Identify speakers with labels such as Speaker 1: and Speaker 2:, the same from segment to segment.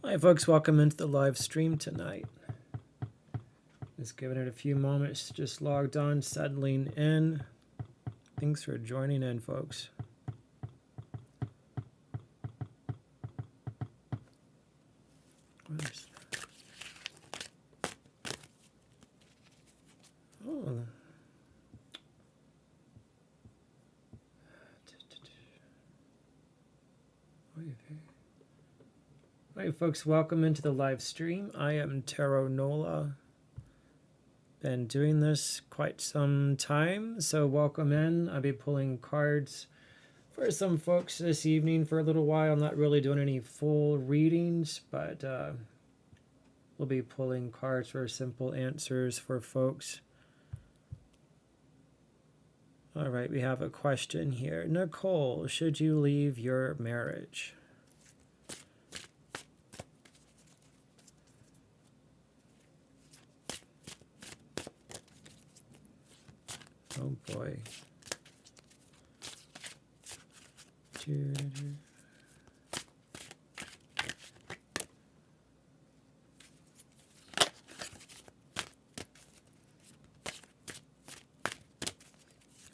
Speaker 1: Hi folks, welcome into the live stream tonight. Just giving it a few moments, just logged on, settling in. Thanks for joining in, folks. Oh. Hi folks, welcome into the live stream. I am TarotNola. Been doing this quite some time, so welcome in. I'll be pulling cards for some folks this evening for a little while. I'm not really doing any full readings, but we'll be pulling cards for simple answers for folks. All right, we have a question here. Nicole, should you leave your marriage? Oh boy.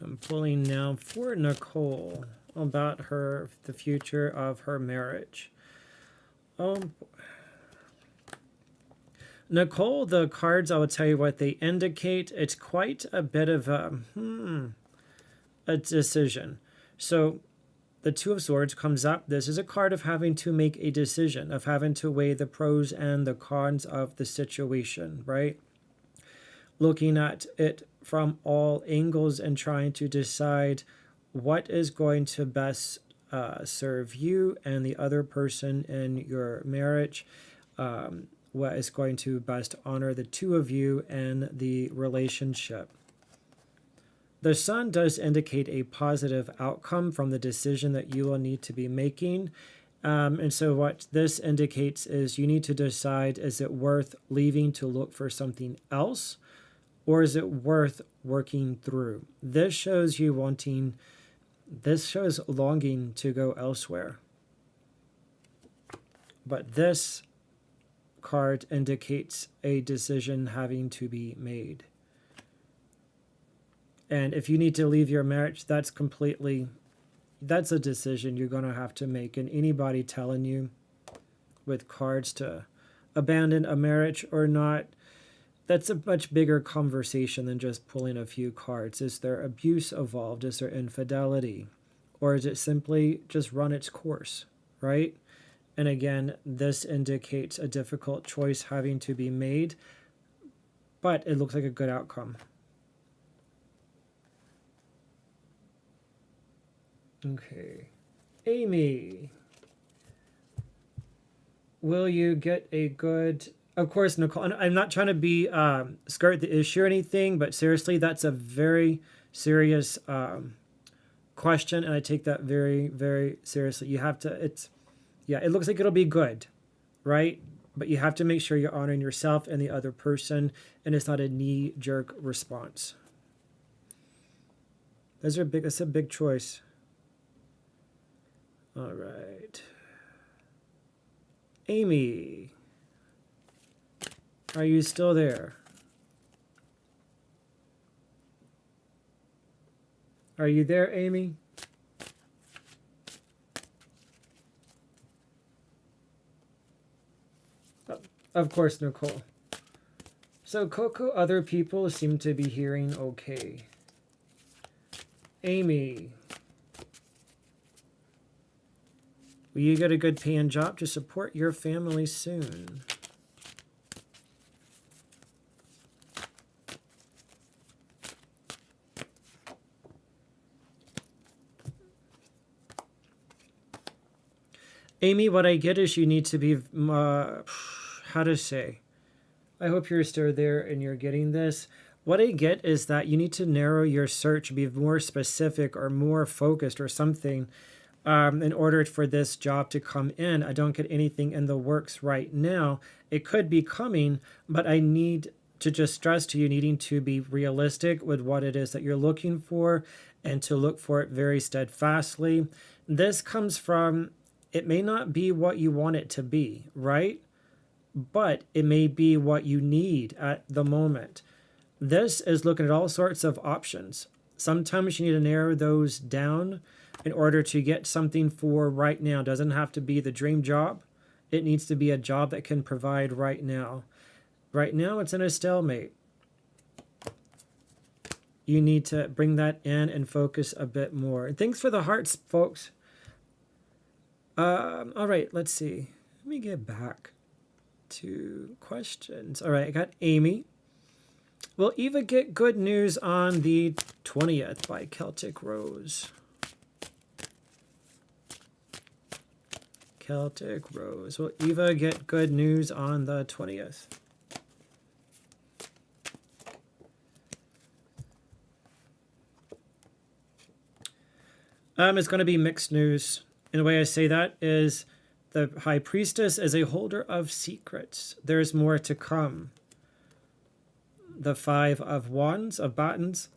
Speaker 1: I'm pulling now for Nicole about the future of her marriage. Nicole, the cards, I will tell you what they indicate. It's quite a bit of a decision. So the Two of Swords comes up. This is a card of having to make a decision, of having to weigh the pros and the cons of the situation, right? Looking at it from all angles and trying to decide what is going to best serve you and the other person in your marriage, what is going to best honor the two of you and the relationship. The Sun does indicate a positive outcome from the decision that you will need to be making. And so what this indicates is you need to decide, is it worth leaving to look for something else? Or is it worth working through? This shows you wanting, this shows longing to go elsewhere. But this card indicates a decision having to be made. And if you need to leave your marriage, that's a decision you're going to have to make. And anybody telling you with cards to abandon a marriage or not, that's a much bigger conversation than just pulling a few cards. Is there abuse involved? Is there infidelity? Or is it simply just run its course, right? And again, this indicates a difficult choice having to be made, but it looks like a good outcome. Okay. Amy, will you get a good... Of course, Nicole, I'm not trying to be skirt the issue or anything, but seriously, that's a very serious question, and I take that very, very seriously. You have to, it looks like it'll be good, right? But you have to make sure you're honoring yourself and the other person, and it's not a knee-jerk response. That's a big choice. All right. Amy. Are you still there? Are you there, Amy? Oh, of course, Nicole. So, Coco, other people seem to be hearing okay. Amy, will you get a good paying job to support your family soon? Amy, what I get is you need to be, how to say, I hope you're still there and you're getting this. What I get is that you need to narrow your search, be more specific or more focused or something in order for this job to come in. I don't get anything in the works right now. It could be coming, but I need to just stress to you needing to be realistic with what it is that you're looking for and to look for it very steadfastly. This comes from, it may not be what you want it to be, right? But it may be what you need at the moment. This is looking at all sorts of options. Sometimes you need to narrow those down in order to get something for right now. It doesn't have to be the dream job. It needs to be a job that can provide right now. Right now, it's in a stalemate. You need to bring that in and focus a bit more. Thanks for the hearts, folks. All right, let's see. Let me get back to questions. All right, I got Amy. Will Eva get good news on the 20th by Celtic Rose? Celtic Rose. Will Eva get good news on the 20th? It's going to be mixed news. And the way I say that is the High Priestess is a holder of secrets. There's more to come. The Five of Wands, of Battens,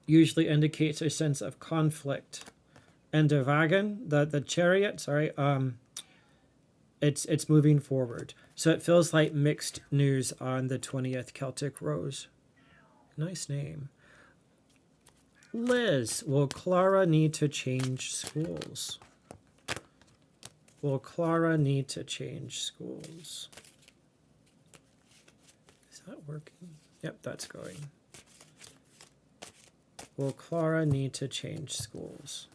Speaker 1: usually indicates a sense of conflict. And the Wagon, the Chariot, sorry, it's moving forward. So it feels like mixed news on the 20th, Celtic Rose. Nice name. Liz, will Clara need to change schools? Will Clara need to change schools? Is that working? Yep, that's going. Will Clara need to change schools?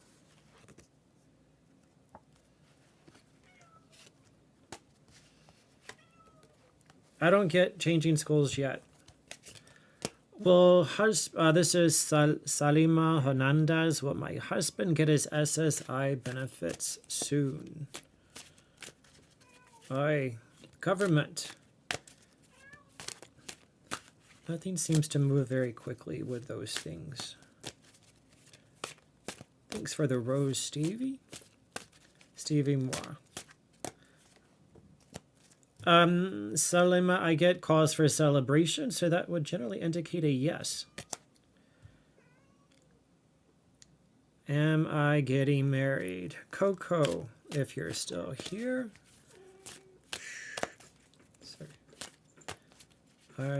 Speaker 1: I don't get changing schools yet. Will this is Salima Hernandez. Will my husband get his SSI benefits soon? Aye. Government. Nothing seems to move very quickly with those things. Thanks for the rose, Stevie. Stevie Moore. Salima, I get calls for celebration, so that would generally indicate a yes. Am I getting married? Coco, if you're still here. Sorry.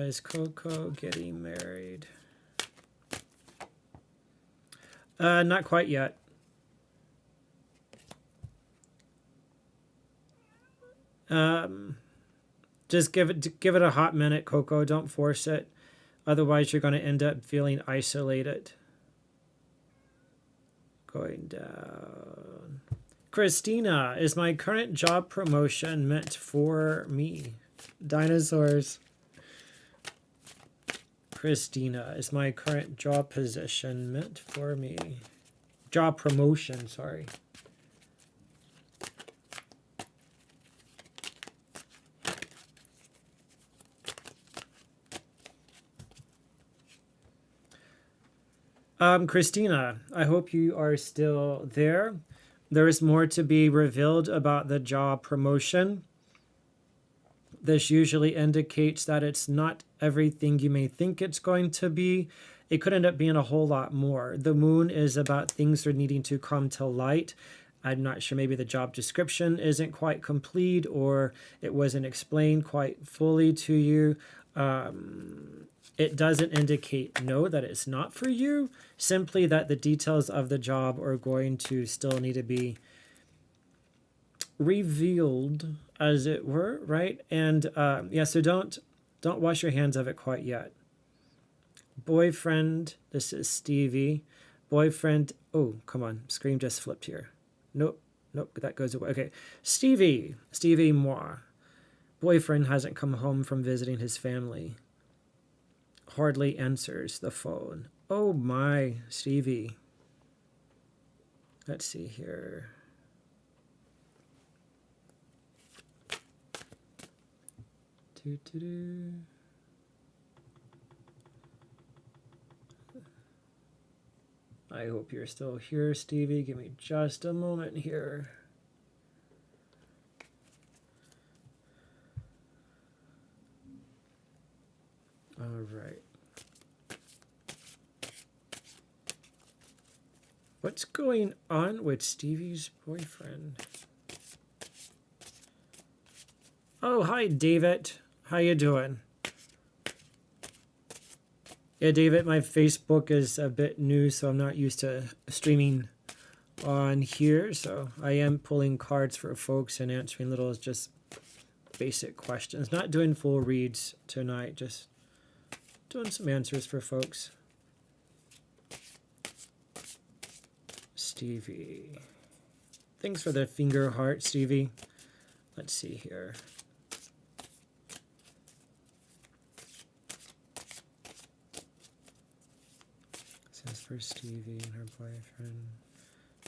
Speaker 1: Is Coco getting married? Not quite yet. Just give it a hot minute, Coco. Don't force it. Otherwise, you're going to end up feeling isolated. Going down. Christina, is my current job promotion meant for me? Dinosaurs. Christina, is my current job position meant for me? Job promotion, sorry. Christina, I hope you are still there. There is more to be revealed about the job promotion. This usually indicates that it's not everything you may think it's going to be. It could end up being a whole lot more. The moon is about things that are needing to come to light. I'm not sure, maybe the job description isn't quite complete or it wasn't explained quite fully to you. It doesn't indicate no, that it's not for you, simply that the details of the job are going to still need to be revealed, as it were, right? And yeah, so don't wash your hands of it quite yet. Boyfriend, this is Stevie. Boyfriend, oh, come on, screen just flipped here. Nope, that goes away. Okay, Stevie moi. Boyfriend hasn't come home from visiting his family. Hardly answers the phone. Oh my, Stevie. Let's see here. I hope you're still here, Stevie. Give me just a moment here. All right. What's going on with Stevie's boyfriend? Oh, hi, David. How you doing? Yeah, David, my Facebook is a bit new, so I'm not used to streaming on here. So I am pulling cards for folks and answering little just basic questions. Not doing full reads tonight, just doing some answers for folks. Stevie. Thanks for the finger heart, Stevie. Let's see here. This is for Stevie and her boyfriend.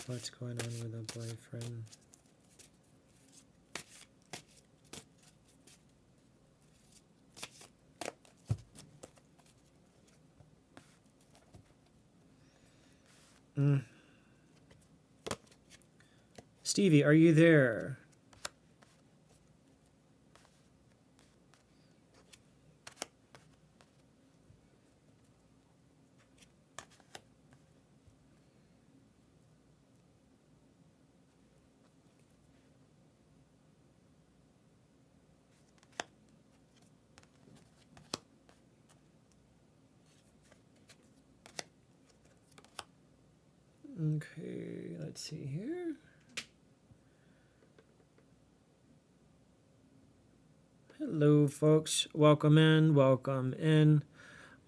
Speaker 1: What's going on with the boyfriend? Stevie, are you there? Okay, let's see here. Hello, folks. Welcome in. Welcome in.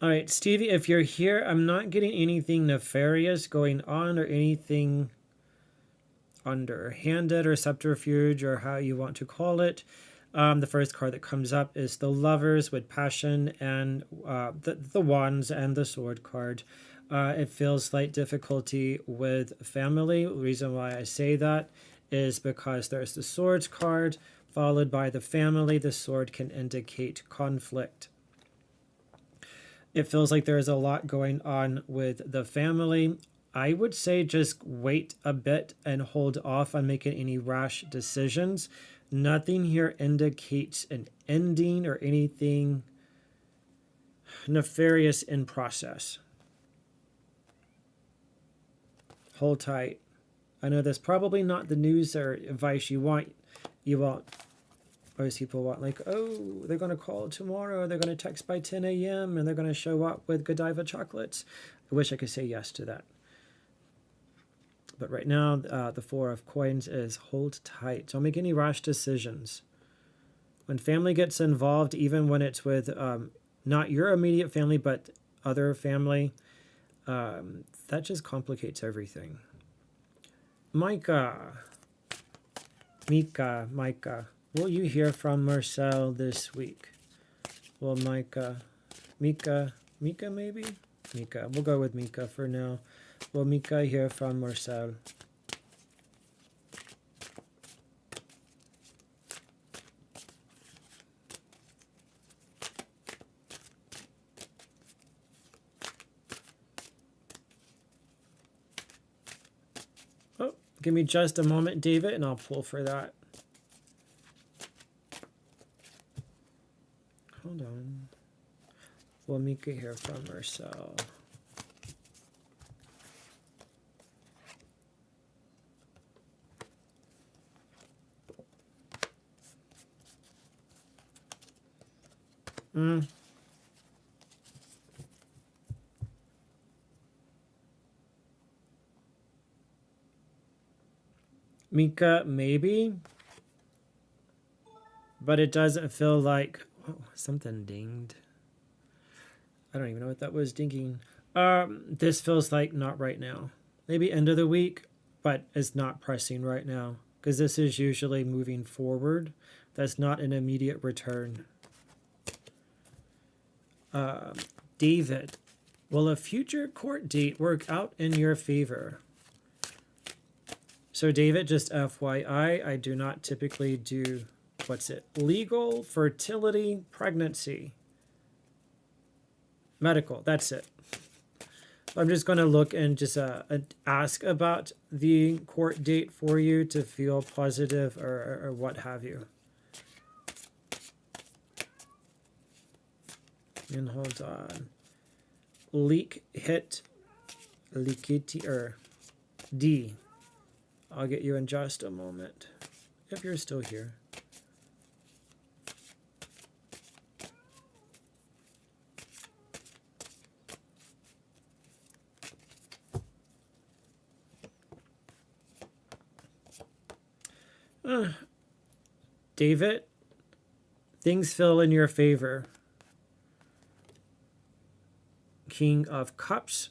Speaker 1: All right, Stevie, if you're here, I'm not getting anything nefarious going on or anything underhanded or subterfuge or how you want to call it. The first card that comes up is the Lovers with Passion and the Wands and the Sword card. It feels slight difficulty with family. The reason why I say that is because there's the Swords card followed by the family. The sword can indicate conflict. It feels like there's a lot going on with the family. I would say just wait a bit and hold off on making any rash decisions. Nothing here indicates an ending or anything nefarious in process. Hold tight. I know that's probably not the news or advice you want. Most people want, like, oh, they're going to call tomorrow, they're going to text by 10 a.m. and they're going to show up with Godiva chocolates. I wish I could say yes to that. But right now, the Four of Coins is hold tight. Don't make any rash decisions. When family gets involved, even when it's with not your immediate family, but other family, that just complicates everything. Micah. Will you hear from Marcel this week? Well, Mika maybe? Mika. We'll go with Mika for now. Will Mika hear from Marcel? Oh, give me just a moment, David, and I'll pull for that. Hold on. Will Mika hear from Marcel? Mika, maybe. But it doesn't feel like... Oh, something dinged. I don't even know what that was dinging. This feels like not right now. Maybe end of the week, but it's not pressing right now. Because this is usually moving forward. That's not an immediate return. David, will a future court date work out in your favor? So David, just FYI, I do not typically do, what's it? Legal, fertility, pregnancy, medical, that's it. I'm just going to look and just ask about the court date for you to feel positive or what have you. And hold on. Leak hit leakity or D. I'll get you in just a moment if you're still here. David, things feel in your favor. King of Cups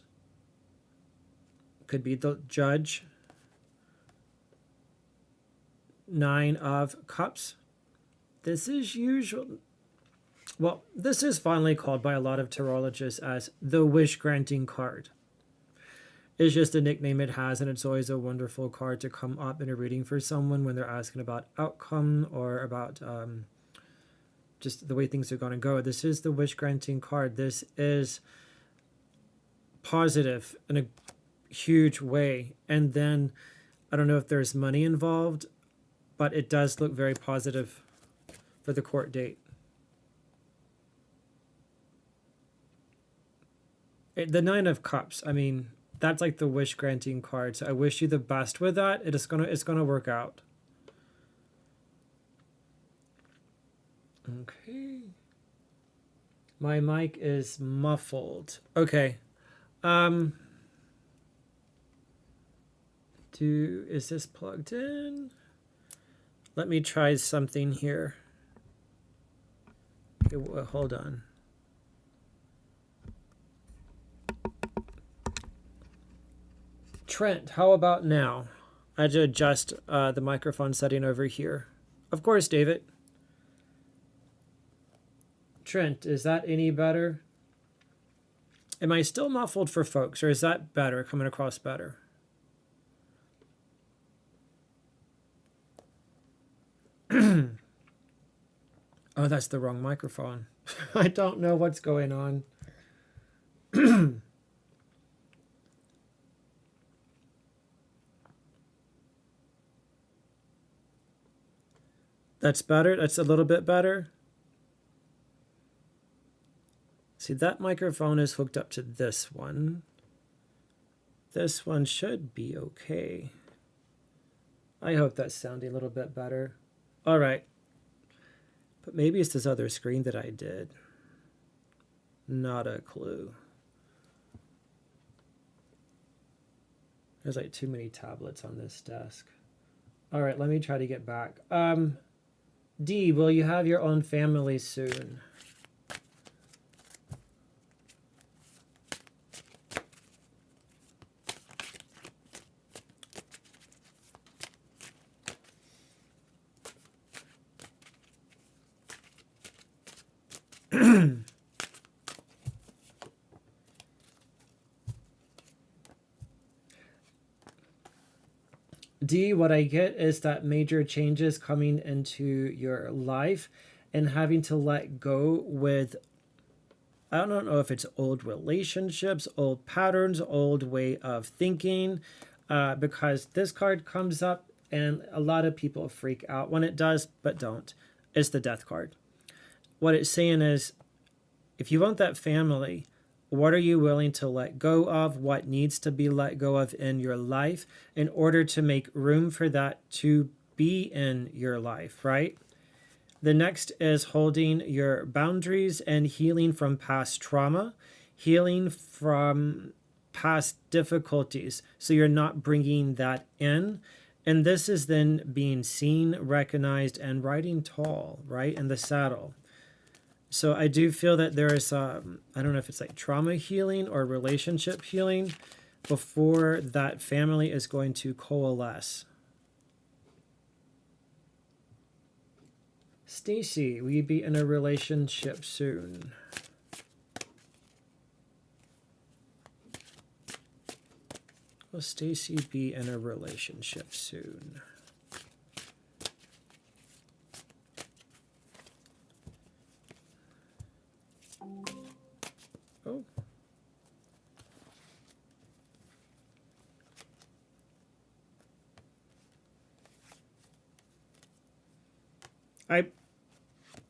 Speaker 1: could be the judge. 9 of Cups. This is usual. Well, this is finally called by a lot of tarologists as the wish granting card. It's just a nickname it has, and it's always a wonderful card to come up in a reading for someone when they're asking about outcome or about just the way things are going to go. This is the wish granting card. This is positive in a huge way. And then I don't know if there's money involved, but it does look very positive for the court date. The 9 of Cups, I mean, that's like the wish granting card. So I wish you the best with that. It's gonna work out. Okay. My mic is muffled. Okay. Is this plugged in? Let me try something here. Hold on. Trent, how about now? I had to adjust the microphone setting over here. Of course, David. Trent, is that any better? Am I still muffled for folks, or is that better, coming across better? Oh, that's the wrong microphone. I don't know what's going on. That's better. That's a little bit better. See, that microphone is hooked up to this one. This one should be okay. I hope that's sounding a little bit better. All right. But maybe it's this other screen that I did. Not a clue. There's like too many tablets on this desk. All right, let me try to get back. D, will you have your own family soon? D, what I get is that major changes coming into your life and having to let go with, I don't know if it's old relationships, old patterns, old way of thinking, because this card comes up and a lot of people freak out when it does, but don't. It's the Death card. What it's saying is, if you want that family, what are you willing to let go of? What needs to be let go of in your life in order to make room for that to be in your life, right? The next is holding your boundaries and healing from past trauma, healing from past difficulties. So you're not bringing that in. And this is then being seen, recognized, and riding tall, right, in the saddle. So I do feel that there is, I don't know if it's like trauma healing or relationship healing before that family is going to coalesce. Stacy, will you be in a relationship soon? Will Stacy be in a relationship soon? Oh.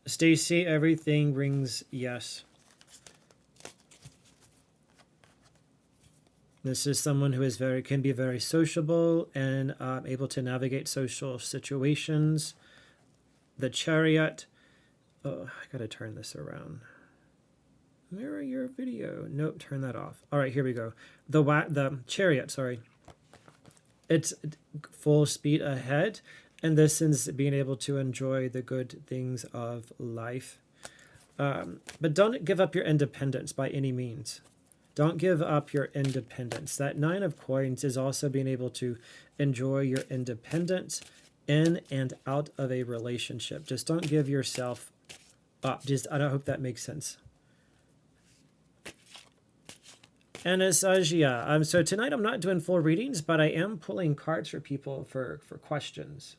Speaker 1: Stacy, everything rings yes. This is someone who is can be very sociable and able to navigate social situations. The Chariot. Oh, I gotta turn this around. Mirror your video. Nope, turn that off. All right, here we go. The Chariot, sorry. It's full speed ahead, and this is being able to enjoy the good things of life. But don't give up your independence by any means. Don't give up your independence. That 9 of Coins is also being able to enjoy your independence in and out of a relationship. Just don't give yourself up. I don't hope that makes sense. Anastasia, so tonight I'm not doing full readings, but I am pulling cards for people for questions.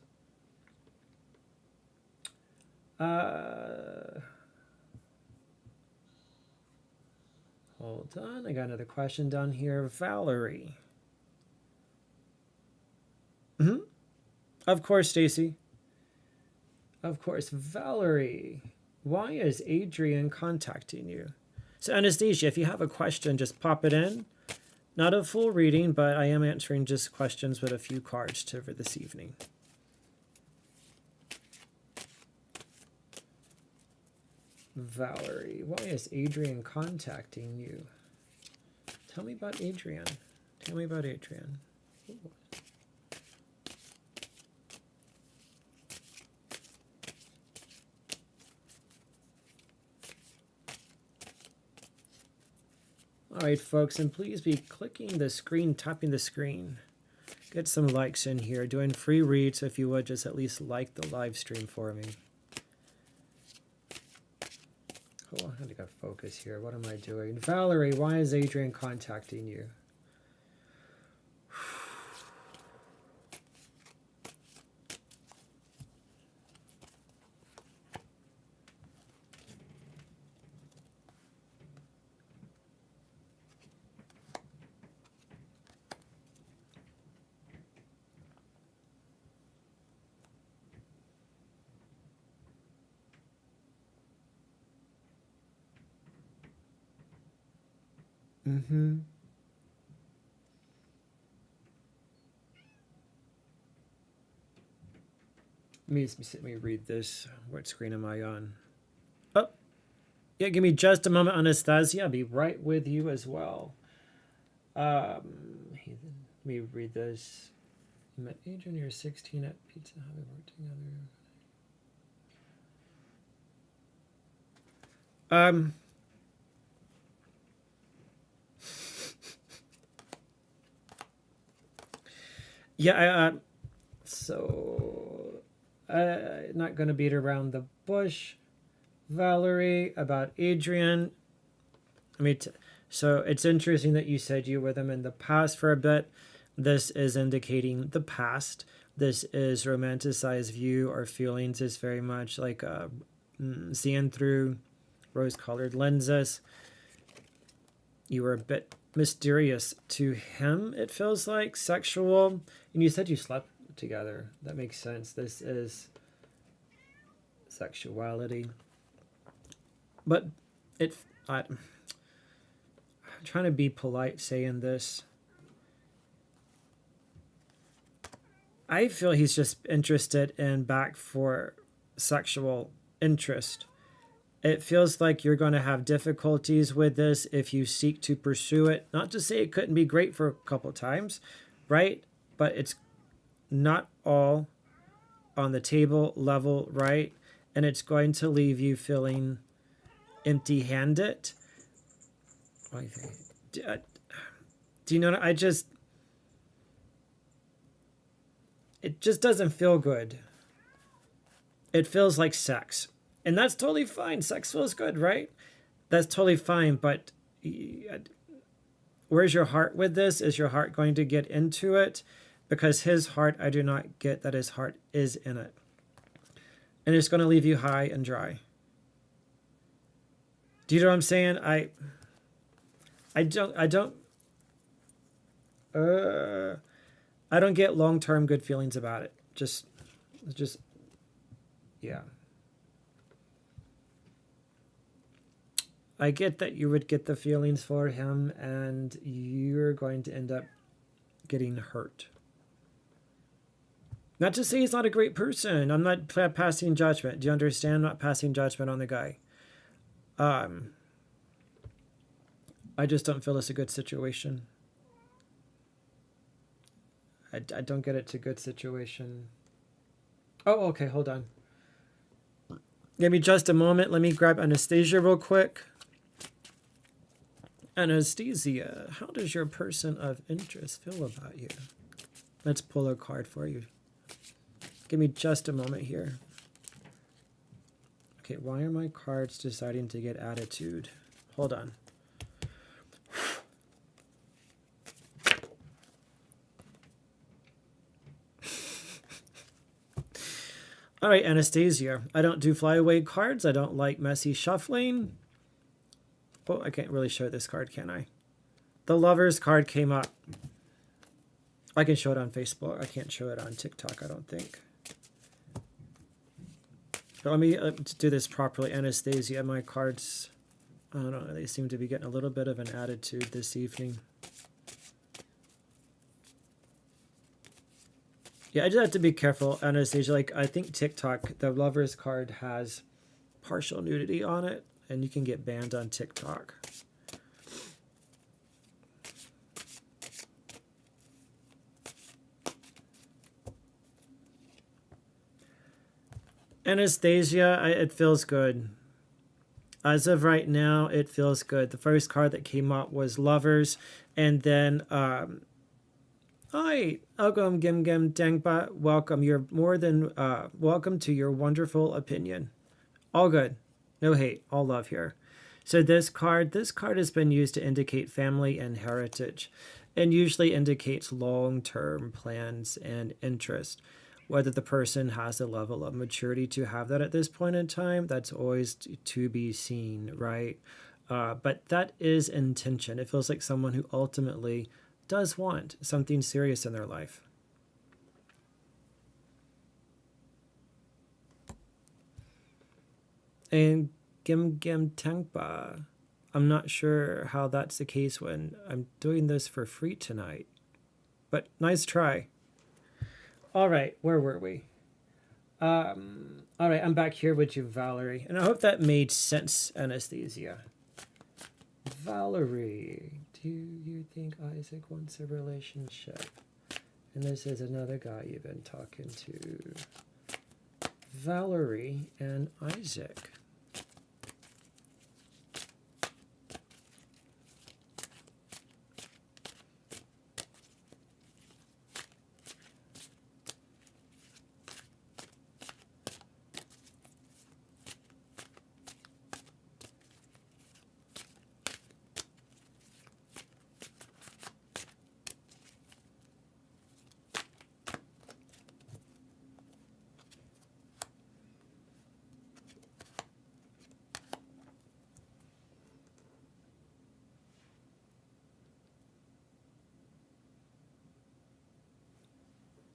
Speaker 1: Hold on, I got another question down here. Valerie. Of course, Stacy. Of course, Valerie. Why is Adrian contacting you? So Anastasia, if you have a question, just pop it in. Not a full reading, but I am answering just questions with a few cards for this evening. Valerie, why is Adrian contacting you? Tell me about Adrian. Tell me about Adrian. Ooh. All right, folks, and please be clicking the screen, tapping the screen. Get some likes in here. Doing free reads, if you would, just at least like the live stream for me. Oh, I got to focus here. What am I doing? Valerie, why is Adrian contacting you? Let me read this. What screen am I on? Oh, yeah, give me just a moment, Anastasia. I'll be right with you as well. Let me read this. You met Adrian, you're 16 at Pizza Hut. We worked together. Yeah, so not going to beat around the bush, Valerie, about Adrian. So it's interesting that you said you were with him in the past for a bit. This is indicating the past. This is romanticized view or feelings is very much like seeing through rose-colored lenses. You were a bit mysterious to him, it feels like, sexual. And you said you slept together. That makes sense. This is sexuality. But I'm trying to be polite saying this. I feel he's just interested in back for sexual interest. It feels like you're going to have difficulties with this if you seek to pursue it. Not to say it couldn't be great for a couple times, right? But it's not all on the table level, right? And it's going to leave you feeling empty-handed. Do you know what it just doesn't feel good. It feels like sex. And that's totally fine. Sex feels good, right? That's totally fine. But where's your heart with this? Is your heart going to get into it? Because his heart, I do not get that his heart is in it. And it's going to leave you high and dry. Do you know what I'm saying? I don't get long-term good feelings about it. Just, yeah. I get that you would get the feelings for him and you're going to end up getting hurt. Not to say he's not a great person. I'm not passing judgment. Do you understand? I'm not passing judgment on the guy. I just don't feel it's a good situation. I don't get it's a good situation. Oh, okay, hold on. Give me just a moment. Let me grab Anastasia real quick. Anastasia, how does your person of interest feel about you? Let's pull a card for you. Give me just a moment here. Okay, why are my cards deciding to get attitude? Hold on. All right, Anastasia. I don't do flyaway cards. I don't like messy shuffling. Oh, I can't really show this card, can I? The Lovers card came up. I can show it on Facebook. I can't show it on TikTok, I don't think. But let me do this properly. Anastasia, my cards, I don't know, they seem to be getting a little bit of an attitude this evening. Yeah, I just have to be careful, Anastasia. Like, I think TikTok, the Lovers card has partial nudity on it, and you can get banned on TikTok. Anastasia, it feels good. As of right now, it feels good. The first card that came up was Lovers, and then hi, Agum Gim Gim Dengpa, welcome. You're more than welcome to your wonderful opinion. All good. No hate. All love here. So this card has been used to indicate family and heritage, and usually indicates long-term plans and interest. Whether the person has the level of maturity to have that at this point in time, that's always to be seen, right? But that is intention. It feels like someone who ultimately does want something serious in their life. And Gim Gim Tangpa, I'm not sure how that's the case when I'm doing this for free tonight. But nice try. All right, where were we? All right, I'm back here with you, Valerie. And I hope that made sense, Anastasia. Valerie, do you think Isaac wants a relationship? And this is another guy you've been talking to. Valerie and Isaac.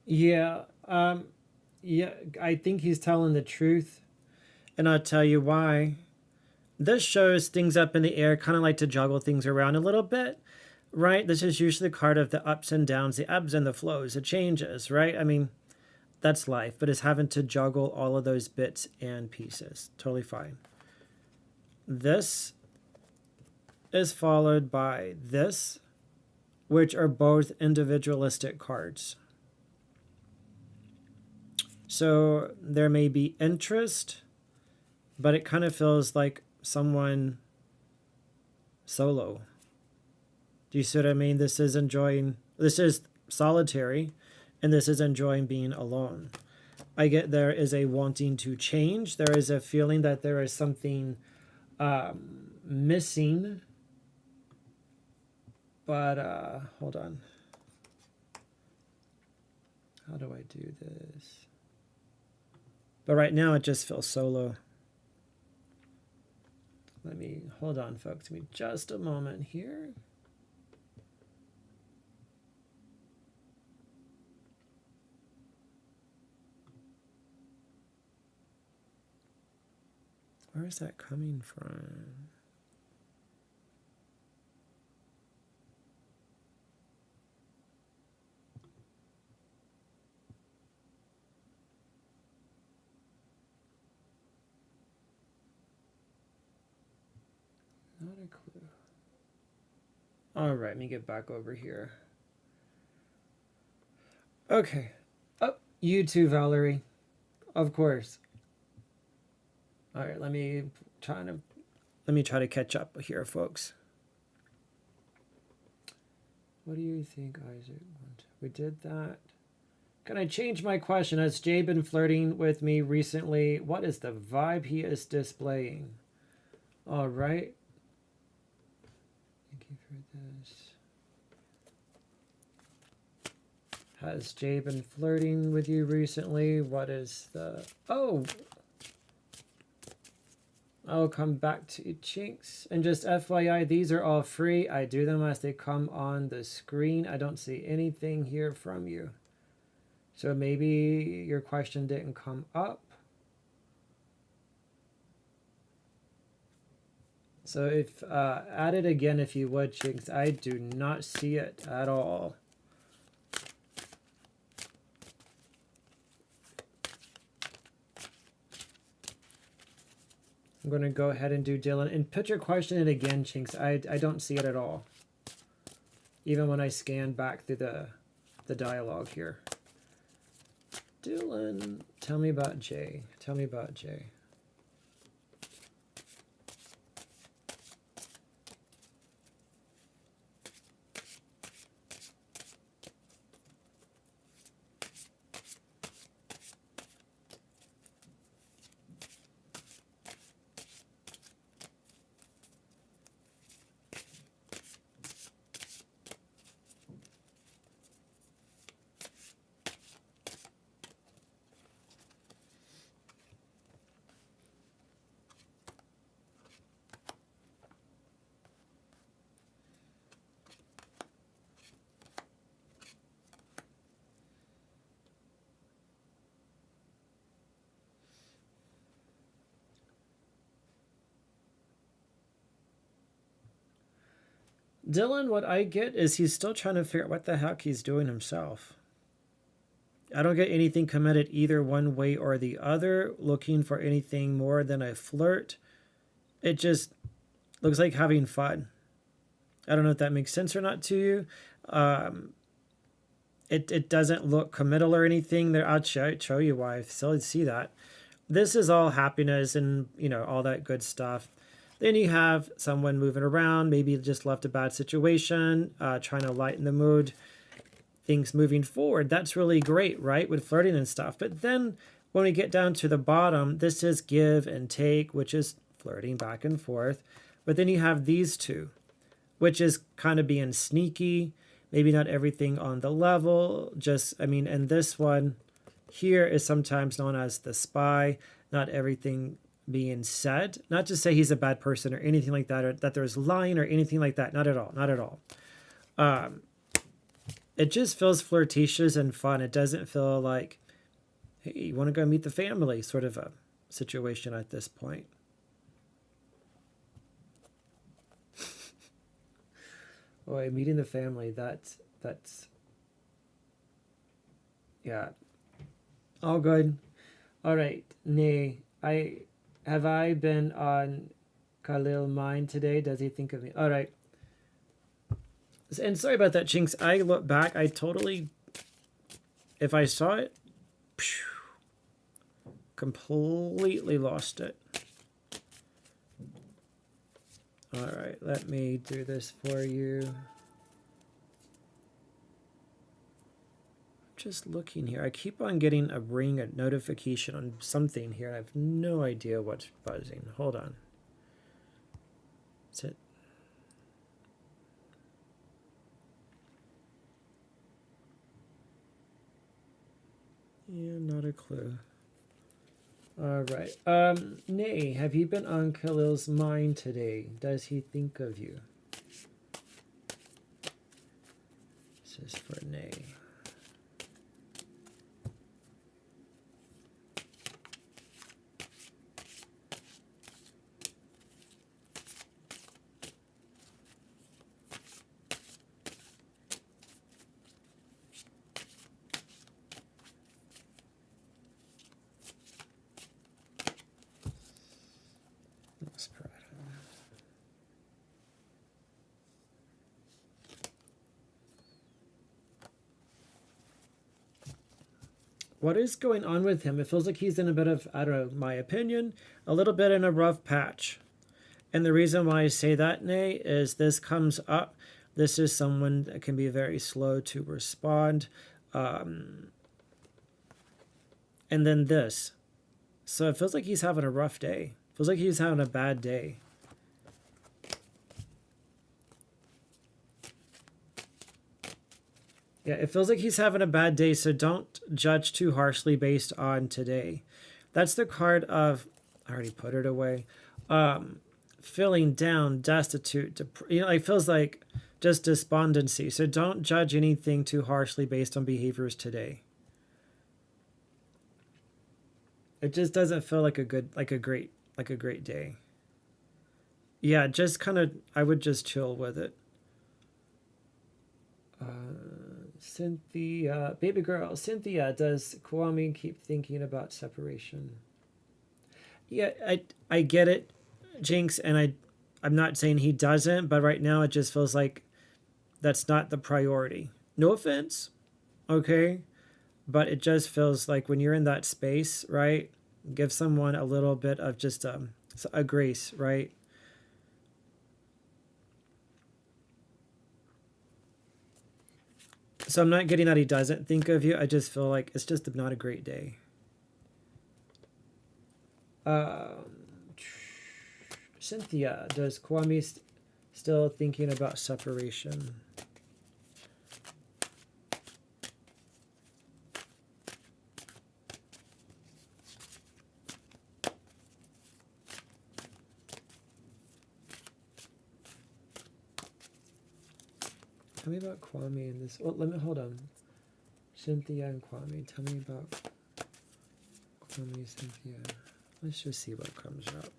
Speaker 1: Yeah, yeah, I think he's telling the truth, and I'll tell you why. This shows things up in the air, kind of like to juggle things around a little bit, right? This is usually the card of the ups and downs, the ebbs and the flows, the changes, right? I mean, that's life, but it's having to juggle all of those bits and pieces. Totally fine. This is followed by this, which are both individualistic cards. So there may be interest, but it kind of feels like someone solo. Do you see what I mean? This is solitary, and this is enjoying being alone. I get there is a wanting to change. There is a feeling that there is something missing. But hold on. How do I do this? But right now it just feels solo. Let me, hold on folks, give me just a moment here. Where is that coming from? Not a clue. All right, let me get back over here. Okay. Oh, you too, Valerie. Of course. All right, let me try to catch up here, folks. What do you think, Isaac? We did that. Can I change my question? Has Jay been flirting with me recently? What is the vibe he is displaying? All right. Thank you for this. Has Jay been flirting with you recently? What is the... Oh! I'll come back to you, Chinks. And just FYI, these are all free. I do them as they come on the screen. I don't see anything here from you. So maybe your question didn't come up. So if add it again if you would, Chinks. I do not see it at all. I'm going to go ahead and do Dylan. And put your question in again, Chinks. I don't see it at all. Even when I scan back through the dialogue here. Dylan, tell me about Jay. Tell me about Jay. Dylan, what I get is he's still trying to figure out what the heck he's doing himself. I don't get anything committed either one way or the other, looking for anything more than a flirt. It just looks like having fun. I don't know if that makes sense or not to you. It doesn't look committal or anything. There, I'll show you why. I still see that. This is all happiness and, you know, all that good stuff. Then you have someone moving around, maybe just left a bad situation, trying to lighten the mood, things moving forward. That's really great, right, with flirting and stuff. But then when we get down to the bottom, this is give and take, which is flirting back and forth. But then you have these two, which is kind of being sneaky, maybe not everything on the level. Just, I mean, and this one here is sometimes known as the spy, not everything being said. Not to say he's a bad person or anything like that, or that there's lying or anything like that. Not at all. Not at all. It just feels flirtatious and fun. It doesn't feel like, hey, you want to go meet the family sort of a situation at this point. Boy, meeting the family, that's yeah. All good. All right. Nay, have I been on Khalil mind today? Does he think of me? All right. And sorry about that, Chinks. I look back. I totally, if I saw it, completely lost it. All right. Let me do this for you. Just looking here. I keep on getting a ring, a notification on something here, and I have no idea what's buzzing. Hold on. Is it? Yeah, not a clue. All right. Nay, have you been on Khalil's mind today? Does he think of you? This is for Nay. What is going on with him? It feels like he's in a bit of, I don't know, my opinion, a little bit in a rough patch. And the reason why I say that, Nay, is this comes up. This is someone that can be very slow to respond. And then this. So it feels like he's having a rough day. It feels like he's having a bad day. Yeah, it feels like he's having a bad day, so don't judge too harshly based on today. That's the card of, I already put it away, feeling down, destitute, it feels like just despondency. So don't judge anything too harshly based on behaviors today. It just doesn't feel like a great day. Yeah, just kind of, I would just chill with it. Cynthia, baby girl, Cynthia, does Kwame keep thinking about separation? Yeah, I get it, Jinx, and I'm not saying he doesn't, but right now it just feels like that's not the priority. No offense, okay? But it just feels like when you're in that space, right? Give someone a little bit of just a grace, right? So I'm not getting that he doesn't think of you. I just feel like it's just not a great day. Cynthia, does Kwame still thinking about separation? Tell me about Kwame and this. Oh, hold on. Cynthia and Kwame. Tell me about Kwame, Cynthia. Let's just see what comes up.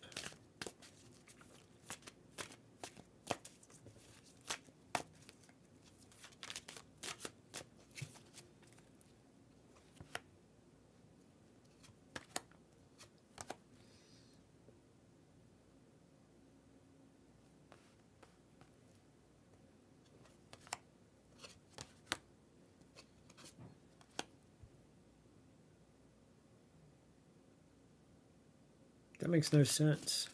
Speaker 1: That makes no sense.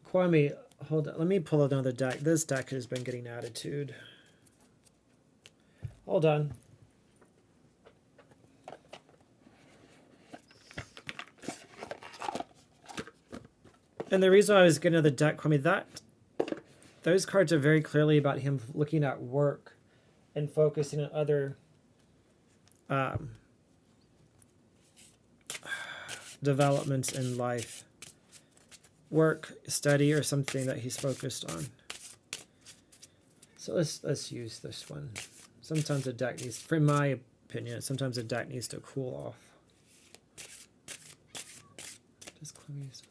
Speaker 1: Kwame, hold on. Let me pull out another deck. This deck has been getting attitude. Hold on. And the reason I was getting another deck, Kwame, those cards are very clearly about him looking at work and focusing on other developments in life, work, study, or something that he's focused on. So let's use this one. Sometimes a deck needs, from my opinion, sometimes a deck needs to cool off. Just close.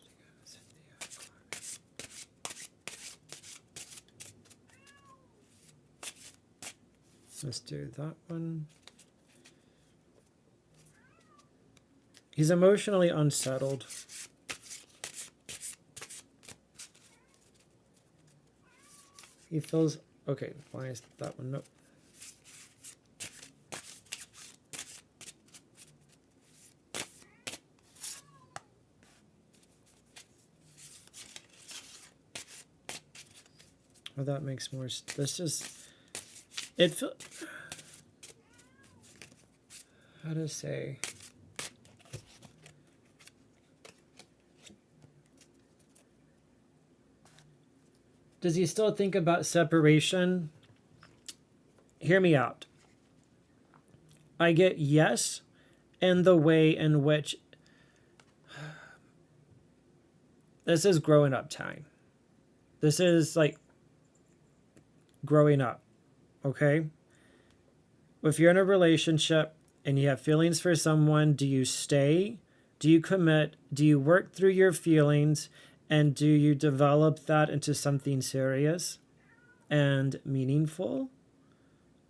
Speaker 1: Let's do that one. He's emotionally unsettled. He feels... Okay, why is that one? Nope. Well, that makes more... This is... It feels... How to say... Does he still think about separation? Hear me out. I get yes, and the way in which this is growing up time. This is like growing up, okay? If you're in a relationship and you have feelings for someone, do you stay? Do you commit? Do you work through your feelings? And do you develop that into something serious and meaningful?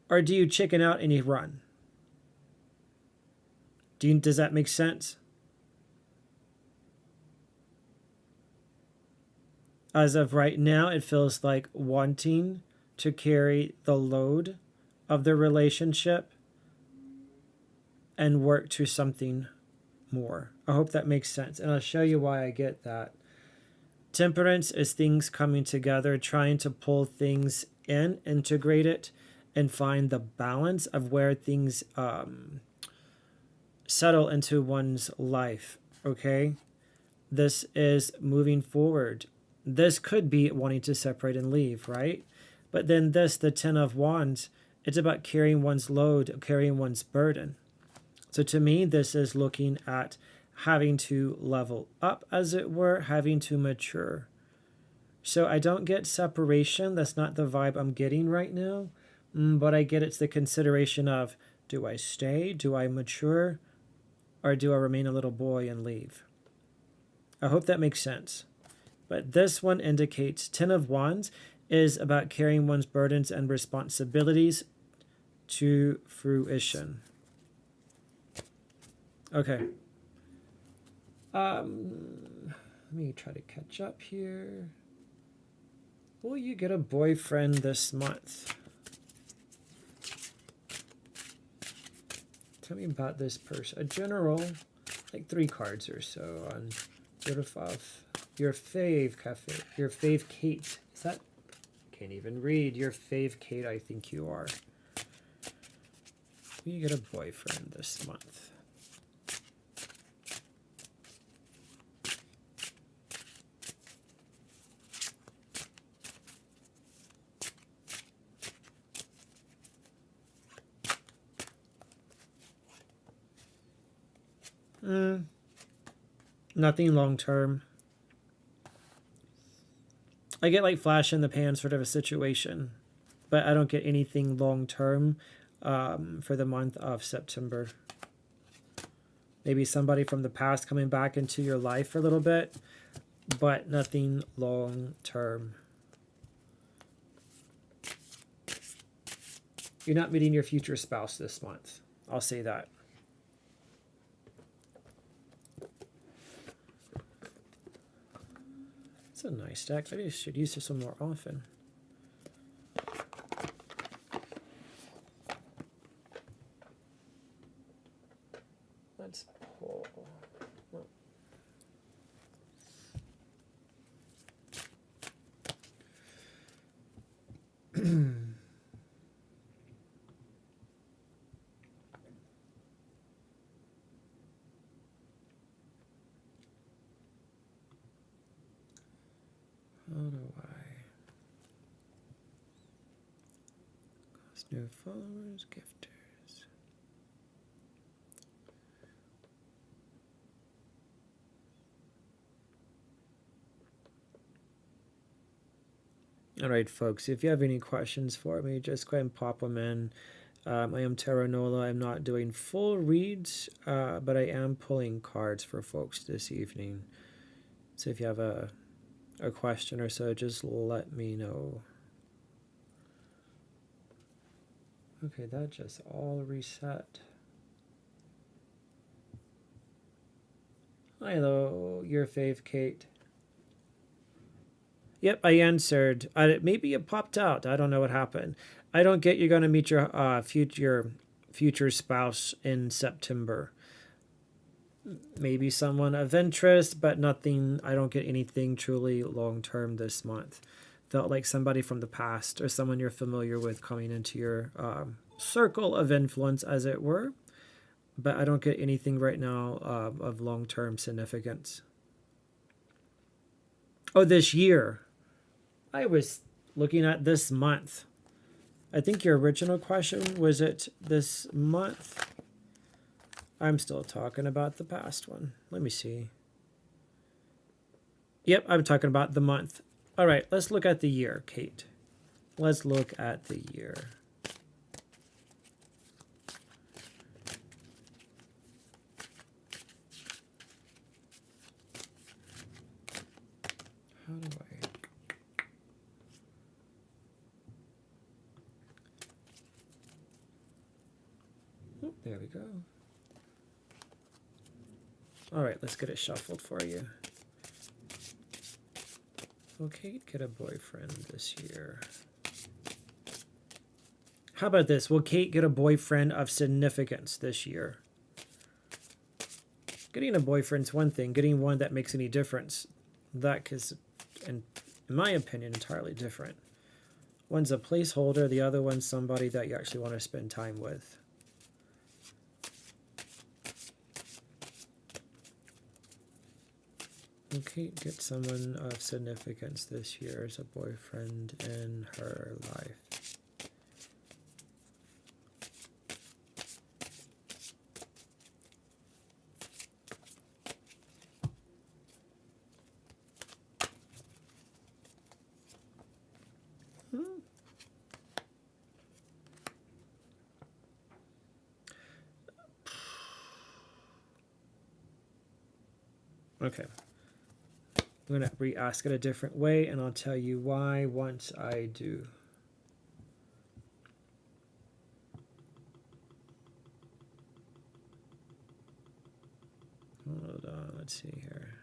Speaker 1: Or do you chicken out and you run? Does that make sense? As of right now, it feels like wanting to carry the load of the relationship and work to something more. I hope that makes sense. And I'll show you why I get that. Temperance is things coming together, trying to pull things in, integrate it, and find the balance of where things settle into one's life, okay? This is moving forward. This could be wanting to separate and leave, right? But then this, the Ten of Wands, it's about carrying one's load, carrying one's burden. So to me, this is looking at having to level up, as it were, having to mature. So I don't get separation. That's not the vibe I'm getting right now. But I get it's the consideration of, do I stay? Do I mature? Or do I remain a little boy and leave? I hope that makes sense. But this one indicates Ten of Wands is about carrying one's burdens and responsibilities to fruition. Okay. Let me try to catch up here. Will you get a boyfriend this month? Tell me about this person. A general, like 3 cards or so on beautiful. Your fave cafe. Your fave Kate. Is that? Can't even read. Your fave Kate, I think you are. Will you get a boyfriend this month? Nothing long term. I get like flash in the pan sort of a situation, but I don't get anything long term for the month of September. Maybe somebody from the past coming back into your life for a little bit, but nothing long term. You're not meeting your future spouse this month. I'll say that. It's a nice deck. I should use this one more often. Let's pull. How do I cause new followers, gifters? All right, folks, if you have any questions for me, just go ahead and pop them in. I am TarotNola. I'm not doing full reads, but I am pulling cards for folks this evening. So if you have a question or so, just let me know. Okay, that just all reset. Hello, your fave, Kate. Yep, I answered. Maybe it popped out. I don't know what happened. I don't get you're going to meet your future spouse in September. Maybe someone of interest, but nothing. I don't get anything truly long term this month. Felt like somebody from the past or someone you're familiar with coming into your circle of influence, as it were. But I don't get anything right now of long term significance. Oh, this year. I was looking at this month. I think your original question was it this month? I'm still talking about the past one. Let me see. Yep, I'm talking about the month. All right, let's look at the year, Kate. Let's look at the year. How do I... Oh, there we go. All right, let's get it shuffled for you. Will Kate get a boyfriend this year? How about this? Will Kate get a boyfriend of significance this year? Getting a boyfriend's one thing. Getting one that makes any difference, that is, in my opinion, entirely different. One's a placeholder. The other one's somebody that you actually want to spend time with. Will Kate get someone of significance this year as a boyfriend in her life? Okay. I'm going to re-ask it a different way, and I'll tell you why once I do. Hold on, let's see here.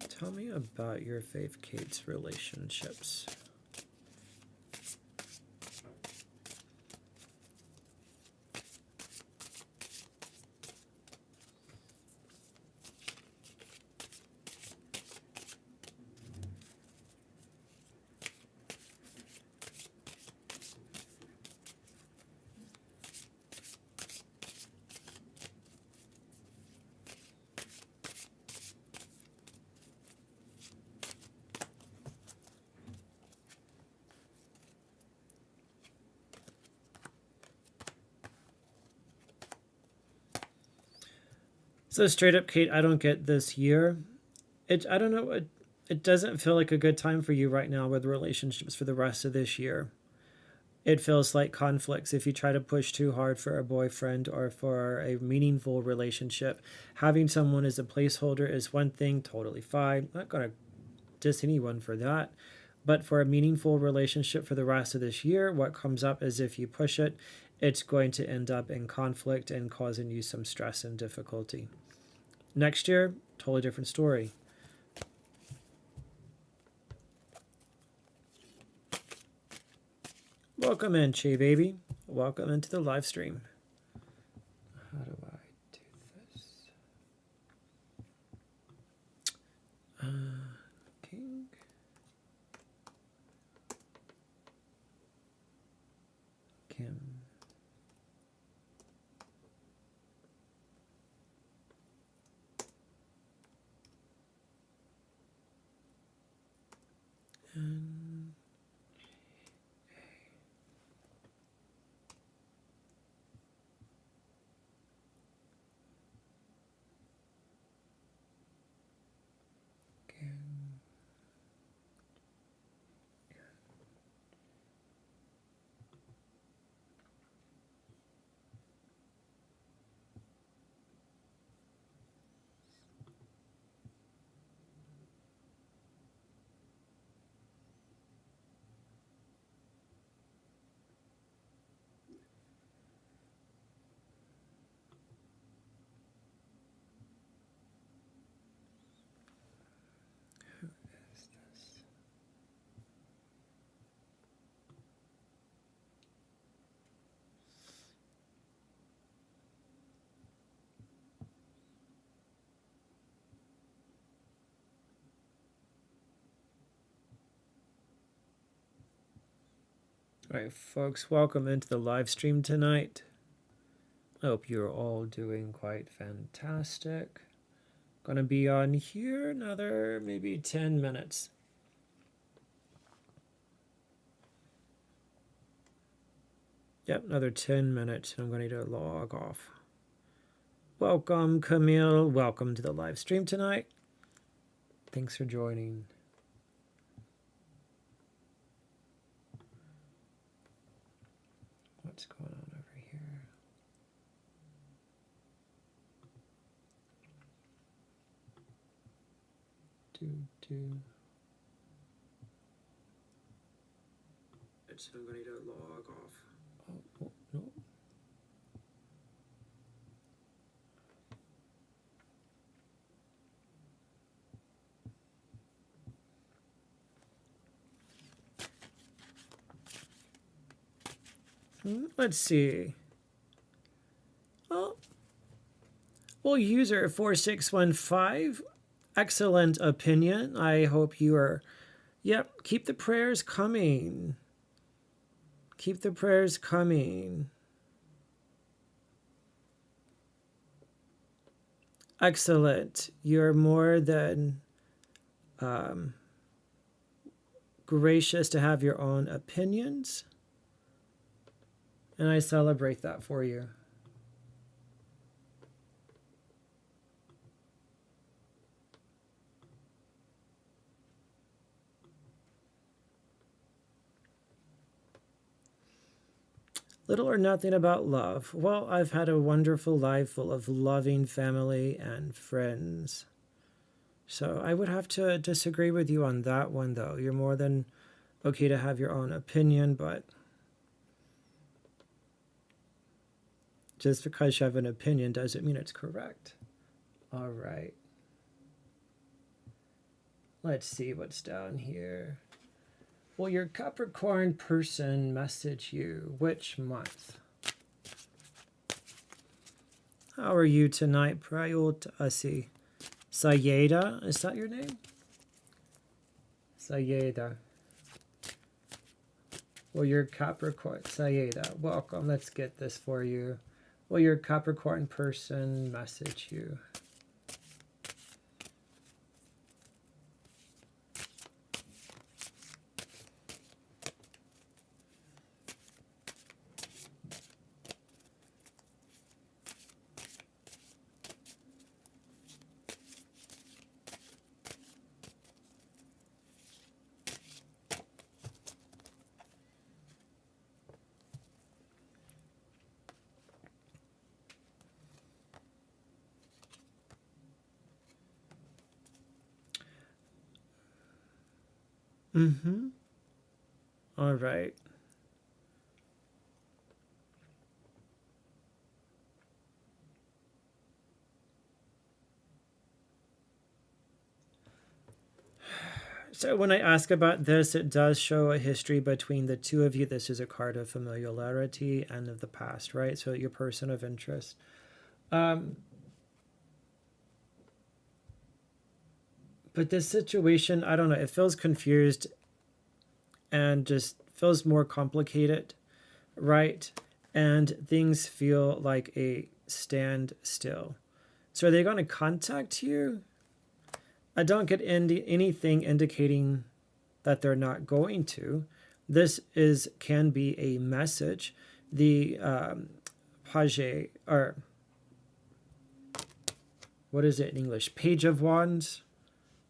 Speaker 1: Tell me about your Faith Kate's relationships. So straight up, Kate, I don't get this year. I don't know. It doesn't feel like a good time for you right now with relationships for the rest of this year. It feels like conflicts if you try to push too hard for a boyfriend or for a meaningful relationship. Having someone as a placeholder is one thing, totally fine. I'm not going to diss anyone for that. But for a meaningful relationship for the rest of this year, what comes up is if you push it, it's going to end up in conflict and causing you some stress and difficulty. Next year, totally different story. Welcome in, Che Baby. Welcome into the live stream. How do I do this? King. Kim. And All right, folks, welcome into the live stream tonight. I hope you're all doing quite fantastic. Gonna be on here another maybe 10 minutes. Yep, another 10 minutes, and I'm going to log off. Welcome, Camille. Welcome to the live stream tonight. Thanks for joining. What's going on over here? So I'm going to log off. Oh, no. Let's see. Oh, well, user 4615, excellent opinion. I hope you are. Yep, keep the prayers coming. Keep the prayers coming. Excellent. You're more than gracious to have your own opinions. And I celebrate that for you. Little or nothing about love. Well, I've had a wonderful life full of loving family and friends. So I would have to disagree with you on that one, though. You're more than okay to have your own opinion, but just because you have an opinion doesn't mean it's correct. All right. Let's see what's down here. Will your Capricorn person message you? Which month? How are you tonight, Prayut Asi? Sayeda, is that your name? Sayeda. Will your Capricorn, Sayeda, welcome. Let's get this for you. Will your Capricorn person message you? Mm-hmm. All right. So when I ask about this, it does show a history between the two of you. This is a card of familiarity and of the past, right? So your person of interest. But this situation, I don't know, it feels confused and just feels more complicated, right? And things feel like a standstill. So are they going to contact you? I don't get anything indicating that they're not going to. This can be a message. The page, or what is it in English? Page of Wands,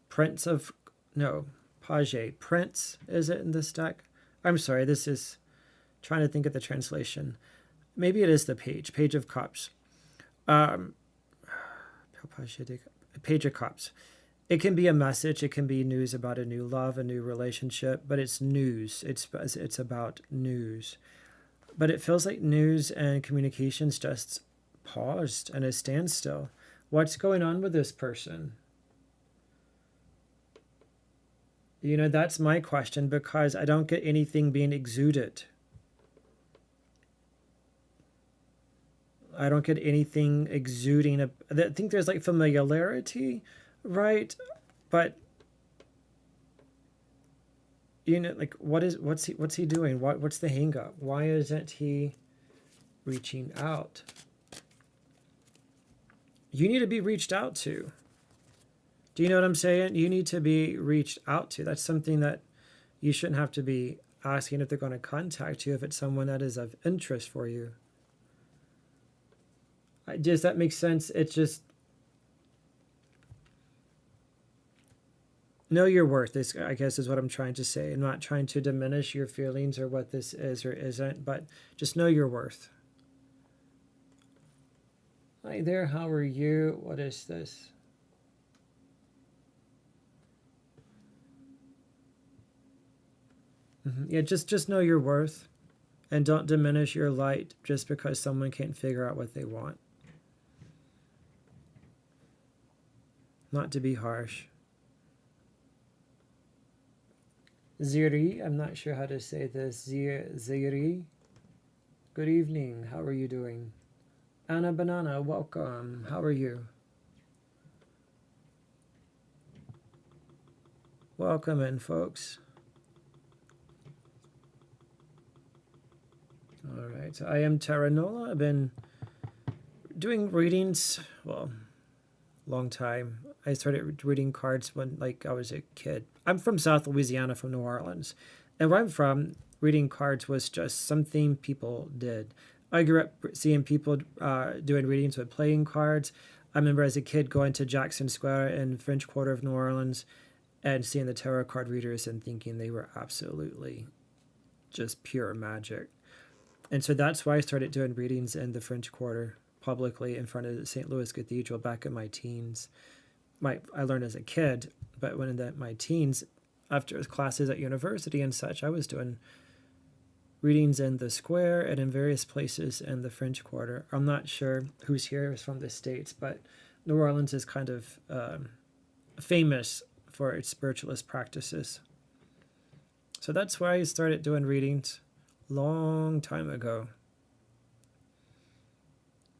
Speaker 1: Prince of, no, page, Prince, is it in this deck? I'm sorry, this is trying to think of the translation. Maybe it is the Page of Cups. Page of Cups. It can be a message. It can be news about a new love, a new relationship, but it's news. It's about news. But it feels like news and communications just paused and a standstill. What's going on with this person? You know, that's my question, because I don't get anything being exuded. I don't get anything exuding. I think there's like familiarity, right? But you know, like what's he doing? What's the hang up? Why isn't he reaching out? You need to be reached out to. Do you know what I'm saying? You need to be reached out to. That's something that you shouldn't have to be asking if they're going to contact you if it's someone that is of interest for you. Does that make sense? It's just, know your worth, is, I guess, is what I'm trying to say. I'm not trying to diminish your feelings or what this is or isn't, but just know your worth. Hi there, how are you? What is this? Yeah, just know your worth and don't diminish your light just because someone can't figure out what they want. Not to be harsh. Ziri, I'm not sure how to say this. Ziri, good evening. How are you doing? Anna Banana, welcome. How are you? Welcome in, folks. All right, so I am TarotNola. I've been doing readings, well, long time. I started reading cards when, like, I was a kid. I'm from South Louisiana, from New Orleans. And where I'm from, reading cards was just something people did. I grew up seeing people doing readings with playing cards. I remember as a kid going to Jackson Square in French Quarter of New Orleans and seeing the tarot card readers and thinking they were absolutely just pure magic. And so that's why I started doing readings in the French Quarter publicly in front of the St. Louis Cathedral back in my teens. I learned as a kid, but when in my teens, after classes at university and such, I was doing readings in the square and in various places in the French Quarter. I'm not sure who's here is from the States, but New Orleans is kind of famous for its spiritualist practices. So that's why I started doing readings long time ago.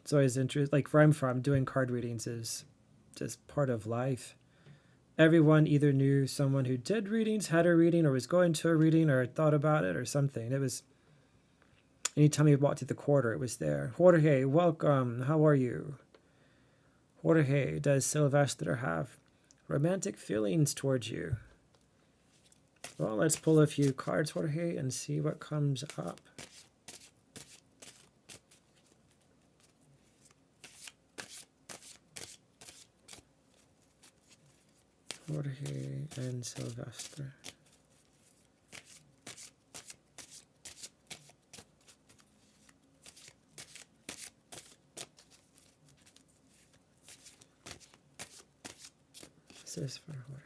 Speaker 1: It's always interesting. Like where I'm from, doing card readings is just part of life. Everyone either knew someone who did readings, had a reading, or was going to a reading, or thought about it, or something. It was, anytime you walked through the quarter, it was there. Jorge, welcome. How are you? Jorge, does Sylvester have romantic feelings towards you? Well, let's pull a few cards, Jorge, and see what comes up. Jorge and Sylvester. This is for Jorge.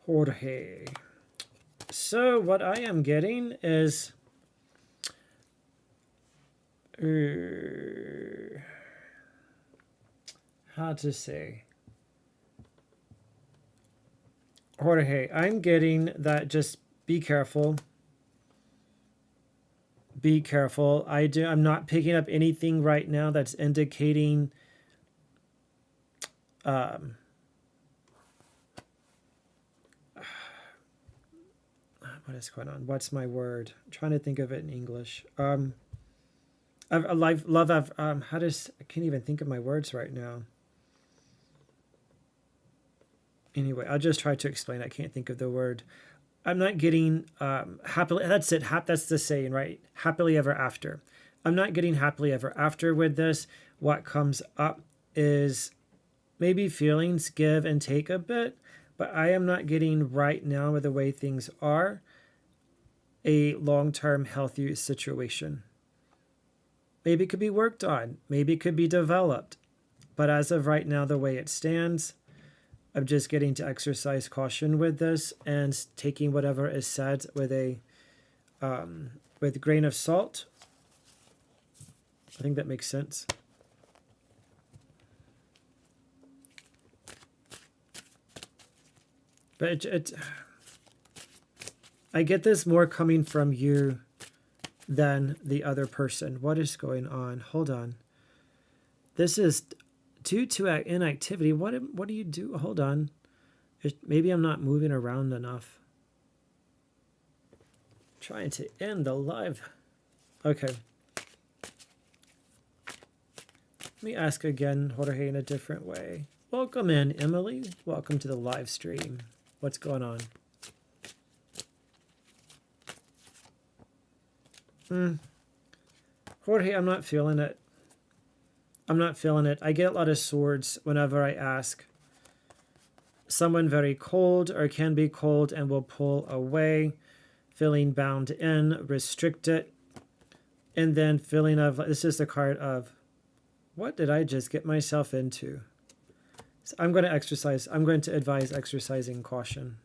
Speaker 1: Jorge. So what I am getting is how to say, Jorge, I'm getting that just be careful. Be careful. I'm not picking up anything right now that's indicating what is going on? What's my word? I'm trying to think of it in English. I can't even think of my words right now. Anyway, I'll just try to explain. I can't think of the word. I'm not getting happily. That's it. That's the saying, right? Happily ever after. I'm not getting happily ever after with this. What comes up is maybe feelings give and take a bit, but I am not getting right now with the way things are a long-term healthy situation. Maybe it could be worked on. Maybe it could be developed. But as of right now, the way it stands, I'm just getting to exercise caution with this and taking whatever is said with a grain of salt. I think that makes sense. But I get this more coming from you than the other person. What is going on? Hold on. This is due to inactivity. What do you do? Hold on. Maybe I'm not moving around enough. Trying to end the live. Okay. Let me ask again, Jorge, in a different way. Welcome in, Emily. Welcome to the live stream. What's going on? Jorge, I'm not feeling it. I'm not feeling it. I get a lot of swords whenever I ask. Someone very cold or can be cold and will pull away, feeling bound in, restricted, and then feeling of, this is the card of, what did I just get myself into? So I'm going to advise exercising caution.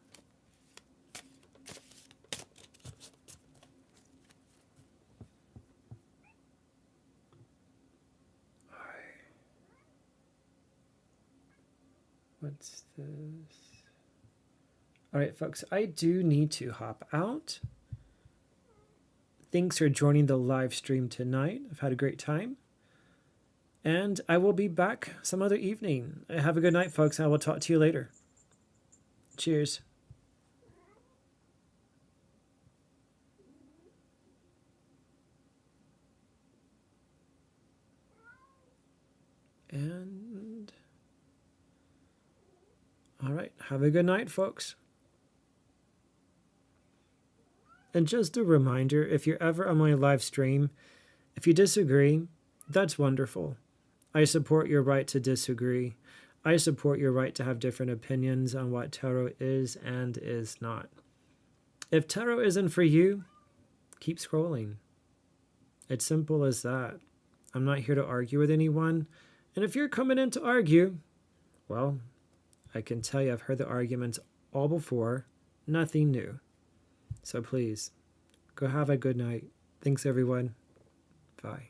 Speaker 1: What's this? All right, folks, I do need to hop out. Thanks for joining the live stream tonight. I've had a great time. And I will be back some other evening. Have a good night, folks. I will talk to you later. Cheers. And all right, have a good night, folks. And just a reminder, if you're ever on my live stream, if you disagree, that's wonderful. I support your right to disagree. I support your right to have different opinions on what tarot is and is not. If tarot isn't for you, keep scrolling. It's simple as that. I'm not here to argue with anyone. And if you're coming in to argue, well, I can tell you I've heard the arguments all before. Nothing new. So please, go have a good night. Thanks, everyone. Bye.